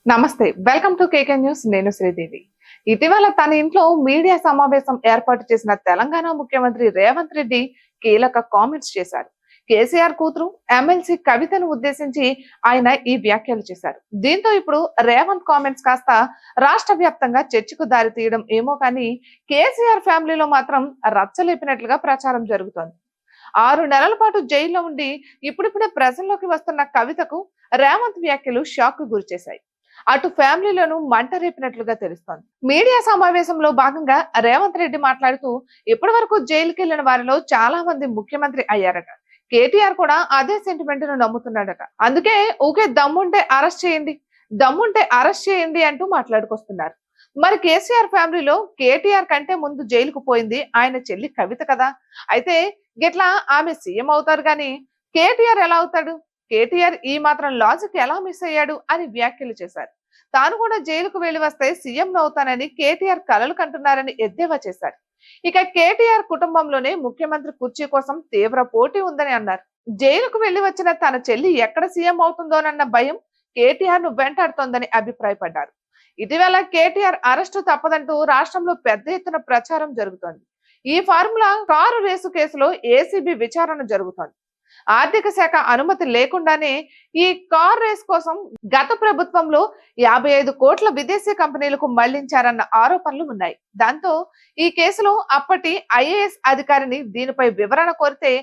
నమస్తే, welcome to KK news. నేను శ్రీదేవి. ఇటీవల తన ఇంట్లో మీడియా సమావేశం ఏర్పాటు చేసిన తెలంగాణ ముఖ్యమంత్రి రేవంత్ రెడ్డి కీలక కామెంట్స్ చేశారు. కేసీఆర్ కూతురు ఎమ్మెల్సీ కవితను ఉద్దేశించి ఆయన ఈ వ్యాఖ్యలు చేశారు. దీంతో ఇప్పుడు రేవంత్ కామెంట్స్ కాస్త రాష్ట్ర వ్యాప్తంగా చర్చకు దారి తీయడం ఏమో కానీ కేసీఆర్ ఫ్యామిలీలో మాత్రం రచ్చలేపినట్లుగా ప్రచారం జరుగుతోంది. 6 నెలల పాటు జైల్లో ఉండి ఇప్పుడిప్పుడే ప్రజల్లోకి వస్తున్న కవితకు రేవంత్ వ్యాఖ్యలు షాక్ కు గురిచేశాయి. అటు ఫ్యామిలీలోనూ మంట రేపినట్లుగా తెలుస్తోంది. మీడియా సమావేశంలో భాగంగా రేవంత్ రెడ్డి మాట్లాడుతూ ఇప్పటి వరకు జైలుకి వెళ్లిన వారిలో చాలా మంది ముఖ్యమంత్రి అయ్యారట. కేటీఆర్ కూడా అదే సెంటిమెంట్ ను నమ్ముతున్నాడట. అందుకే ఊకే దమ్ముంటే అరెస్ట్ చేయండి అంటూ మాట్లాడుకొస్తున్నారు. మరి కేసీఆర్ ఫ్యామిలీలో కేటీఆర్ కంటే ముందు జైలుకు పోయింది ఆయన చెల్లి కవిత కదా. అయితే గిట్లా ఆమె సీఎం అవుతారు గాని కేటీఆర్ ఎలా అవుతాడు? కేటీఆర్ ఈ మాత్రం లాజిక్ ఎలా మిస్ అయ్యాడు అని వ్యాఖ్యలు చేశారు. తాను కూడా జైలుకు వెళ్లి వస్తే సీఎం అవుతానని కేటీఆర్ కలలు కంటున్నారని ఎద్దేవా చేశారు. ఇక కేటీఆర్ కుటుంబంలోనే ముఖ్యమంత్రి కుర్చీ కోసం తీవ్ర పోటీ ఉందని అన్నారు. జైలుకు వెళ్లి వచ్చిన తన చెల్లి ఎక్కడ సీఎం అవుతుందోనన్న భయం కేటీఆర్ ను వెంటాడుతోందని అభిప్రాయపడ్డారు. ఇటీవల కేటీఆర్ అరెస్టు తప్పదంటూ రాష్ట్రంలో పెద్ద ఎత్తున ప్రచారం జరుగుతోంది. ఈ ఫార్ములా కారు రేసు కేసులో ఏసీబీ విచారణ జరుగుతోంది. ఆర్థిక శాఖ అనుమతి లేకుండానే ఈ కార్ రేస్ కోసం గత ప్రభుత్వంలో 55 కోట్ల విదేశీ కంపెనీలకు మళ్లించారన్న ఆరోపణలు ఉన్నాయి. దాంతో ఈ కేసులో అప్పటి ఐఏఎస్ అధికారిని దీనిపై వివరణ కోరితే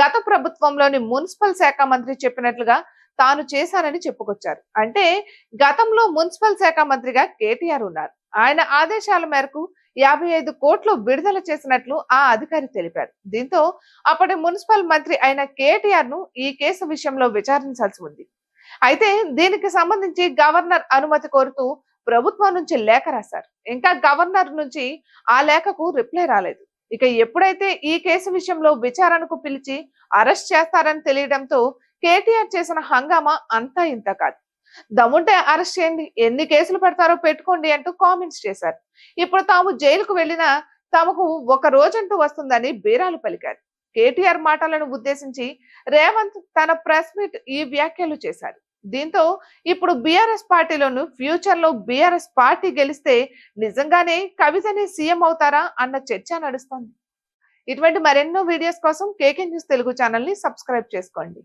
గత ప్రభుత్వంలోని మున్సిపల్ శాఖ మంత్రి చెప్పినట్లుగా తాను చేశానని చెప్పుకొచ్చారు. అంటే గతంలో మున్సిపల్ శాఖ మంత్రిగా కేటీఆర్ ఉన్నారు. ఆయన ఆదేశాల మేరకు 55 కోట్లు విడుదల చేసినట్లు ఆ అధికారి తెలిపారు. దీంతో అప్పటి మున్సిపల్ మంత్రి అయిన కేటీఆర్ ను ఈ కేసు విషయంలో విచారించాల్సి ఉంది. అయితే దీనికి సంబంధించి గవర్నర్ అనుమతి కోరుతూ ప్రభుత్వం నుంచి లేఖ రాశారు. ఇంకా గవర్నర్ నుంచి ఆ లేఖకు రిప్లై రాలేదు. ఇక ఎప్పుడైతే ఈ కేసు విషయంలో విచారణకు పిలిచి అరెస్ట్ చేస్తారని తెలియడంతో కేటీఆర్ చేసిన హంగామా అంతా ఇంత కాదు. దమ్ముంటే అరెస్ట్ చేయండి, ఎన్ని కేసులు పెడతారో పెట్టుకోండి అంటూ కామెంట్స్ చేశారు. ఇప్పుడు తాము జైలుకు వెళ్లినా తమకు ఒక రోజంటూ వస్తుందని బీరాలు పలికారు. కేటీఆర్ మాటలను ఉద్దేశించి రేవంత్ తన ప్రెస్ మీట్ ఈ వ్యాఖ్యలు చేశారు. దీంతో ఇప్పుడు బీఆర్ఎస్ పార్టీలోను ఫ్యూచర్ లో బీఆర్ఎస్ పార్టీ గెలిస్తే నిజంగానే కవితనే సీఎం అవుతారా అన్న చర్చ నడుస్తోంది. ఇటువంటి మరెన్నో వీడియోస్ కోసం కేకే న్యూస్ తెలుగు ఛానల్ ని సబ్స్క్రైబ్ చేసుకోండి.